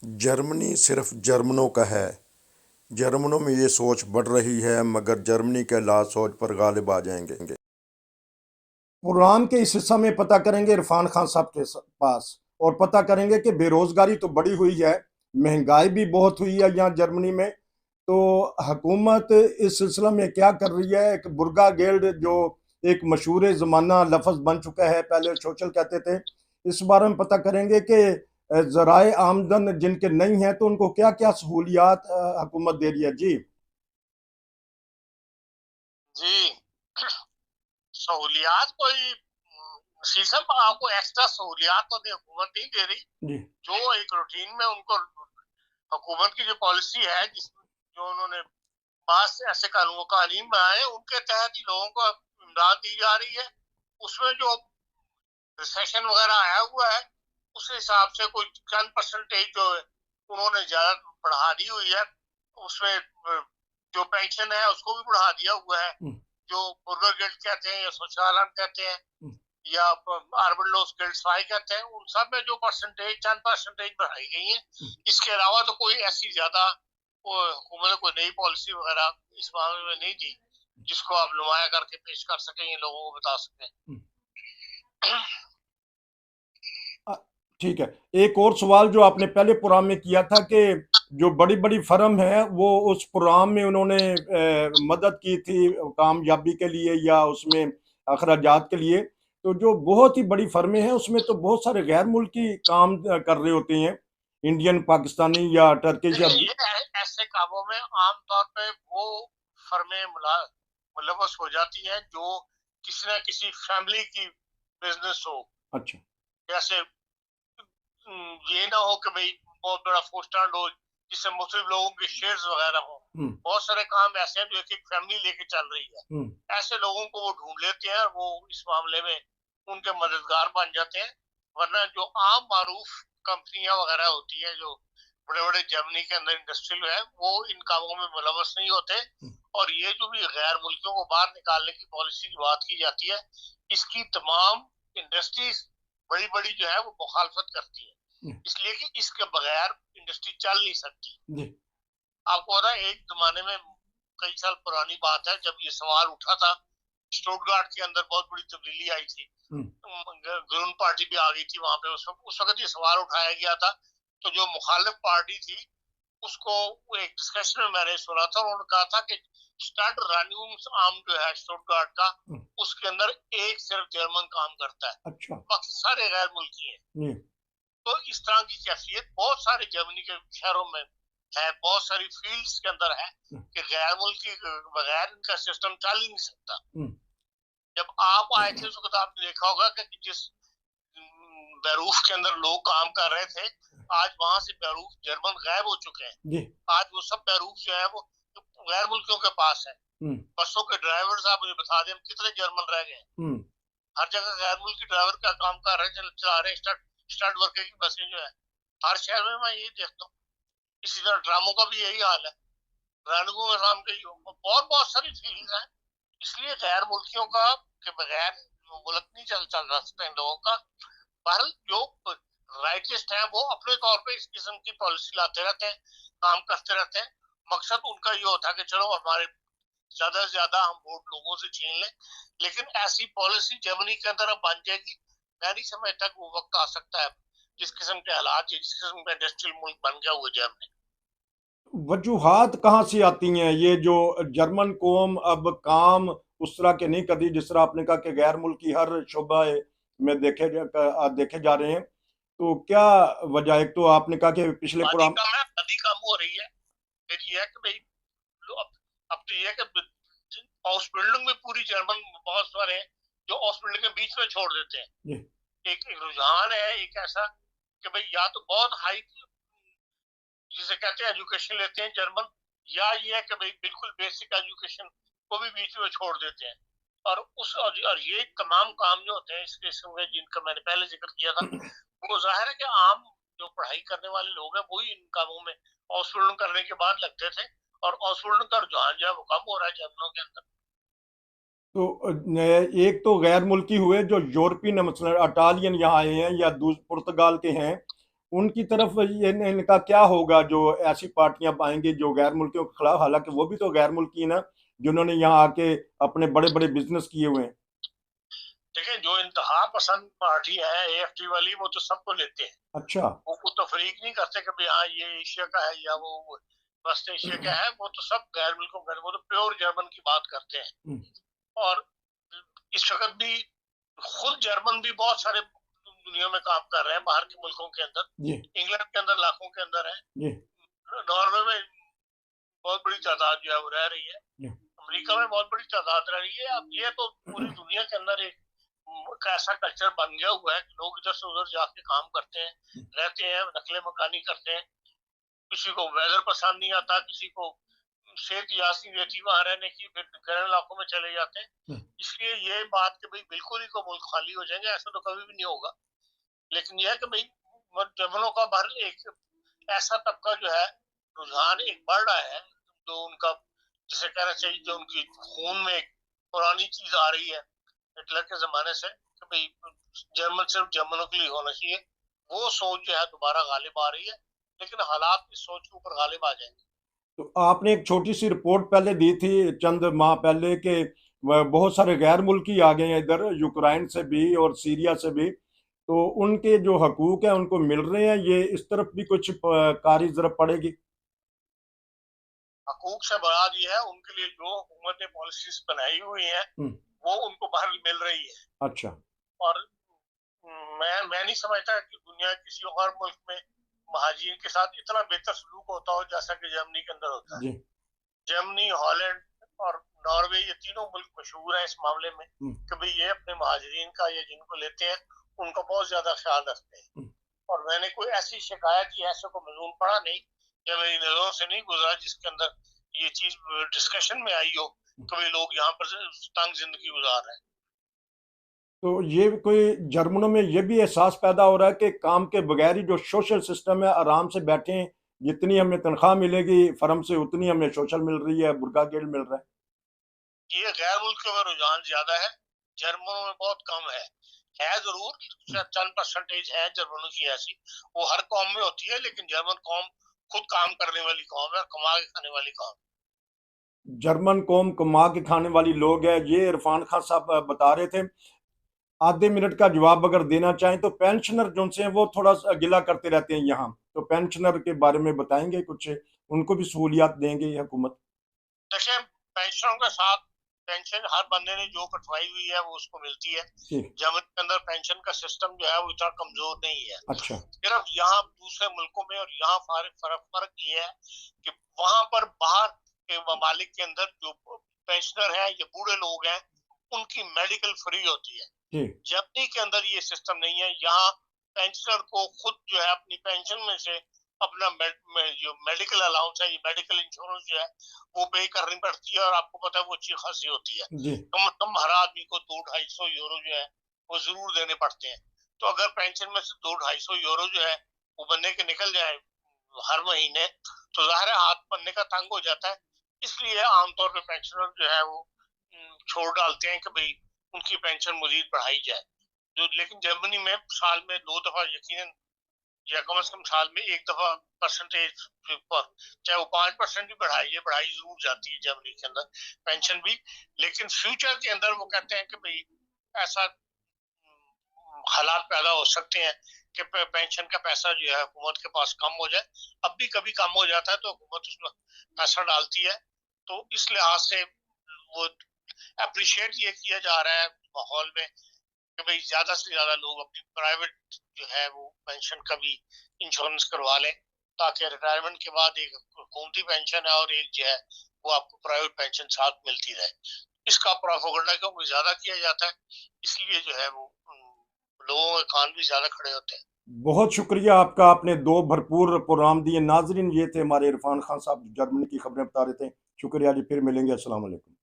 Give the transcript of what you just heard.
Germany सिर्फ जर्मनों का है। जर्मनों में ये सोच बढ़ रही है, मगर जर्मनी के हालात सोच पर गालिब आ जाएंगे। प्रोग्राम के इस हिस्सा में पता करेंगे इरफान खान साहब के पास, और पता करेंगे कि बेरोजगारी तो बड़ी हुई है, महंगाई भी बहुत हुई है यहाँ जर्मनी में। तो हुकूमत इस सिलसिला में क्या कर रही है। एक बुर्गा गेल्ड जो एक मशहूर ज़माना लफ्ज़ बन चुका है, पहले सोशल कहते थे, इस बारे में पता करेंगे कि ज़राए आमदन जिनके नहीं है तो उनको क्या क्या सहूलियात हुकूमत दे रही है। जी जी, सहूलियात कोई शीशम आपको एक्स्ट्रा सहूलियात तो हुकूमत नहीं दे रही। जी जो एक रूटीन में उनको हुकूमत की जो पॉलिसी है, जिस जो उन्होंने पास ऐसे कानून बनाए, उनके तहत ही लोगों को इमदाद दी जा रही है। उसमें जो रिसेशन वगैरह आया हुआ है, उस हिसाब से कोई चंद परसेंटेज जो है उन्होंने ज्यादा बढ़ा दी हुई है। उसमें जो पेंशन है उसको भी बढ़ा दिया हुआ है। जो बुर्गर गिल्ड कहते हैं या सोशल कहते हैं या अर्बन लॉस गिल्ड फाई कहते हैं, उन सब में जो परसेंटेज चंद परसेंटेज बढ़ाई गई है। इसके अलावा तो कोई ऐसी ज्यादा हुकूमत ने कोई नई पॉलिसी वगैरह इस मामले में नहीं दी जिसको आप नुमाया करके पेश कर सकें, लोगों को बता सकें। ठीक है। एक और सवाल जो आपने पहले प्रोग्राम में किया था कि जो बड़ी बड़ी फर्म है वो उस प्रोग्राम में उन्होंने मदद की थी कामयाबी के लिए या उसमें अखराजात के लिए। तो जो बहुत ही बड़ी फर्में हैं उसमें तो बहुत सारे गैर मुल्की काम कर रहे होते हैं, इंडियन, पाकिस्तानी या टर्किश या ये ऐसे कामों में आमतौर पे वो फर्में मुलवस हो जाती हैं जो किसी न किसी फैमिली की बिजनेस हो। अच्छा। जैसे ये ना हो कि भाई बहुत बड़ा फोस्टैंड हो जिससे मुस्लिम लोगों के शेयर्स वगैरह हो। बहुत सारे काम ऐसे हैं जो एक एक फैमिली लेके चल रही है। ऐसे लोगों को वो ढूंढ लेते हैं और वो इस मामले में उनके मददगार बन जाते हैं। वरना जो आम मारूफ कंपनियां वगैरह होती है जो बड़े बड़े जर्मनी के अंदर इंडस्ट्रियल है, वो इन कामों में मुलवस नहीं होते। और ये जो भी गैर मुल्कियों को बाहर निकालने की पॉलिसी की बात की जाती है, इसकी तमाम इंडस्ट्रीज बड़ी बड़ी जो है वो मुखालफत करती है, इसलिए कि इसके बगैर इंडस्ट्री चल नहीं सकती। आपको पता है एक जमाने में कई साल पुरानी बात है जब ये सवाल उठा था, स्टुटगार्ट के अंदर बहुत बड़ी तब्दीली आई थी, ग्रीन पार्टी भी आ गई थी वहां पे। उस वक्त ये सवाल उठाया गया था, तो जो मुखालिफ पार्टी थी उसको एक डिस्कशन में मैंने सुना था, उन्होंने कहा था कि स्टड रान्यूम्स आर्म जो है स्टुटगार्ट का, उसके अंदर एक सिर्फ जर्मन काम करता है। अच्छा। बाकी सारे गैर मुल्की हैं। तो इस तरह की कैफियत बहुत सारे जर्मनी के शहरों में है, बहुत सारी फील्ड्स के अंदर है कि गैर मुल्की बगैर इनका सिस्टम चल ही नहीं सकता। जब आप आए थे उस वक्त आपने देखा होगा कि जिस बैरूफ के अंदर लोग काम कर रहे थे, आज वहां से बैरूफ जर्मन गायब हो चुके हैं। आज वो सब बैरूफ जो है वो गैर मुल्कियों के पास है। बसों के ड्राइवर आप मुझे बता दें कितने जर्मन रह गए। हर जगह गैर मुल्की ड्राइवर का काम कर रहे हैं, चला रहे स्टड वर्कर की बसें जो है हर शहर में मैं यही देखता हूँ। इसी तरह ड्रामों का भी यही हाल है, रानगू में शाम के बहुत बहुत सारी फील्ड है। इसलिए गैर मुल्कियों का के बगैर मुल्क नहीं चल सकता इन लोगों का। बहरहाल जो राइटिस्ट हैं वो अपने तौर पे इस किस्म की पॉलिसी लाते रहते हैं, काम करते रहते हैं। मकसद उनका ये होता है कि चलो हमारे ज्यादा से ज्यादा हम वोट लोगों से छीन लें, लेकिन ऐसी पॉलिसी जर्मनी के अंदर अब बन जाएगी। मैं नहीं समझता वो वक्त आ सकता है जिस किस्म के हालात, जिस किस्म का इंडस्ट्रियल मुल्क बन गया हुआ जर्मनी। वजूहात कहाँ से आती हैं ये जो जर्मन कौम अब काम उस तरह के नहीं करती जिस तरह आपने कहा कि गैर मुल्की हर शोबा में देखे जा रहे हैं। तो क्या वजह, एक तो आपने कहा कि पिछले आबादी कम है, आबादी कम हो रही है। फिर ये है कि भाई अब तो ये है कि हाउस बिल्डिंग में पूरी जर्मन बहुत सारे हैं जो हाउस बिल्डिंग के बीच में छोड़ देते हैं। एक रुझान है एक ऐसा कि भाई या तो बहुत हाई जिसे कहते हैं एजुकेशन लेते हैं जर्मन, या ये है कि भाई बिल्कुल बेसिक एजुकेशन को भी बीच में छोड़ देते हैं। और ये तमाम काम जो होते हैं इस किस्म के जिनका मैंने पहले जिक्र किया था, वो जाहिर है कि आम जो पढ़ाई करने वाले लोग हैं वही इन कामों में हॉस्पिटल करने के बाद लगते थे, और हॉस्पिटल का रुझान जो है वो कम हो रहा है जर्मनों के अंदर। तो एक तो गैर मुल्की हुए जो यूरोपियन, मतलब इटालियन यहाँ आए हैं या पुर्तगाल के हैं, उनकी तरफ ये इनका क्या होगा, जो ऐसी पार्टियां आएंगी जो गैर मुल्कियों के खिलाफ, हालांकि वो भी तो गैर मुल्की ना, जिन्होंने यहाँ आके अपने बड़े बड़े बिजनेस किए हुए हैं। देखिए, जो इंतहा पसंद पार्टी है AFT वाली, वो तो सबको लेते हैं। अच्छा। वो खुद तो फरीक नहीं करते कि भाई हाँ ये एशिया का है या वो वेस्ट एशिया का है। वो तो सब गैर मुल्कों का, वो तो प्योर जर्मन की बात करते हैं। और इस वक्त भी खुद जर्मन भी बहुत सारे दुनिया में काम कर रहे हैं, बाहर के मुल्कों के अंदर। इंग्लैंड के अंदर लाखों के अंदर है, नॉर्वे में बहुत बड़ी तादाद जो है वो रह रही है, अमेरिका में बहुत बड़ी तादाद रह रही है। अब ये तो पूरी दुनिया के अंदर एक ऐसा कल्चर बन गया हुआ है कि लोग इधर से उधर जाके काम करते हैं, रहते हैं, नकले मकानी करते हैं। किसी को वेदर पसंद नहीं आता, किसी को सेहत इजाजत नहीं देती वहां रहने की, फिर गर्म इलाकों में चले जाते हैं। इसलिए ये बात कि भाई बिल्कुल ही को मुल्क खाली हो जाएंगे, ऐसा तो कभी भी नहीं होगा। लेकिन यह है कि भाई जर्मनों का बाहर एक ऐसा तबका जो है, रुझान एक बढ़ रहा है, जो उनका जिसे कहना चाहिए, जो उनकी खून में एक पुरानी चीज आ रही है हिटलर के जमाने से कि भाई जर्मन सिर्फ जर्मनों के लिए होना चाहिए। वो सोच जो है दोबारा गालिब आ रही है, लेकिन हालात इस सोच के ऊपर गालिब आ जाएंगे। तो आपने एक छोटी सी रिपोर्ट पहले दी थी चंद माह पहले के बहुत सारे गैर मुल्की आ गए हैं इधर, यूक्रेन से भी और सीरिया से भी, तो उनके जो हकूक है उनको मिल रहे हैं, ये इस तरफ भी कुछ कारी जरूरत पड़ेगी? हकूक से मुराद ये है उनके लिए जो हुकूमत ने पॉलिसीज बनाई हुई है वो उनको बाहर मिल रही है। अच्छा। और मैं नहीं समझता कि दुनिया किसी और मुल्क में महाजिर के साथ इतना बेहतर सलूक होता हो जैसा कि जर्मनी के अंदर होता है। जर्मनी, हॉलैंड और नॉर्वे, ये तीनों मुल्क मशहूर हैं इस मामले में कि भाई ये अपने महाजरीन का, ये जिनको लेते हैं उनका बहुत ज्यादा ख्याल रखते हैं। और मैंने कोई ऐसी शिकायत या ऐसा कोई मजून पढ़ा नहीं या मेरी नजरों से नहीं गुजरा जिसके अंदर ये चीज डिस्कशन में आई हो कि भाई लोग यहाँ पर तंग जिंदगी गुजार रहे हैं। तो ये कोई जर्मनों में ये भी एहसास पैदा हो रहा है कि काम के बगैर ही जो सोशल सिस्टम है, आराम से बैठे, जितनी हमें तनख्वाह मिलेगी फर्म से उतनी हमें सोशल मिल रही है, बुर्का गिल्ड मिल रहा है। ये गैर मुल्कों में रुझान ज्यादा है, जर्मनों में बहुत कम है जरूर चंद परसेंटेज है जर्मनों की ऐसी, वो हर कौम में होती है, लेकिन जर्मन कौम खुद काम करने वाली कौम है, कमा के खाने वाली कौम। जर्मन कौम कमा के खाने वाली लोग है, ये इरफान खान साहब बता रहे थे। आधे मिनट का जवाब अगर देना चाहें तो पेंशनर जो से हैं वो थोड़ा सा गिला करते रहते हैं यहाँ, तो पेंशनर के बारे में बताएंगे कुछ, उनको भी सहूलियात देंगे ये हुकूमत? देखिए, पेंशनों के साथ पेंशन हर बंदे ने जो कटवाई हुई है वो उसको मिलती है। जर्मनी के अंदर पेंशन का सिस्टम जो है वो इतना कमजोर नहीं है। अच्छा। सिर्फ यहाँ दूसरे मुल्कों में और यहाँ फर्क ये है कि वहां पर बाहर के ममालिक के अंदर जो पेंशनर है या बूढ़े लोग हैं उनकी मेडिकल फ्री होती है। जर्मनी के अंदर ये सिस्टम नहीं है। यहाँ पेंशनर को खुद जो है अपनी पेंशन में से अपना जो मेडिकल अलाउंस है, ये मेडिकल इंश्योरेंस जो है वो पे करनी पड़ती है, और आपको पता है वो अच्छी खासी होती है। कम कम हर आदमी को 200-250 यूरो जो है वो जरूर देने पड़ते हैं। तो अगर पेंशन में से 200-250 यूरो जो है वो बंदे के निकल जाए हर महीने, तो जाहिर है हाथ बनने का तंग हो जाता है। इसलिए आमतौर पर पेंशनर जो है वो छोड़ डालते हैं कि भाई उनकी पेंशन मजीद बढ़ाई जाए। जो लेकिन जर्मनी में साल में 2 दफा यकीनन या कम से कम साल में 1 दफा परसेंटेज पर, चाहे वो 5% भी बढ़ाई जरूर जाती है जर्मनी के अंदर पेंशन भी। लेकिन फ्यूचर के अंदर वो कहते हैं कि भाई ऐसा हालात पैदा हो सकते हैं कि पेंशन का पैसा जो है हुकूमत के पास कम हो जाए। अब भी कभी कम हो जाता है तो हुकूमत उसमें पैसा डालती है। तो इस लिहाज से वो अप्रिशिएट ये किया जा रहा है माहौल में कि भाई ज्यादा से ज्यादा लोग अपनी प्राइवेट जो है वो पेंशन का भी इंश्योरेंस करवा लें, ताकि रिटायरमेंट के बाद एक हुकूमती पेंशन है और एक जो है वो आपको प्राइवेट पेंशन साथ मिलती रहे। इसका प्रोपेगेंडा क्योंकि ज्यादा किया जाता है, इसलिए जो है वो लोगों के कान भी ज्यादा खड़े होते हैं। बहुत शुक्रिया आपका, आपने 2 भरपूर प्रोग्राम दिए। नाजरीन, ये थे हमारे इरफान खान साहब, जर्मनी की खबरें बता रहे थे। शुक्रिया जी, फिर मिलेंगे। अस्सलाम वालेकुम।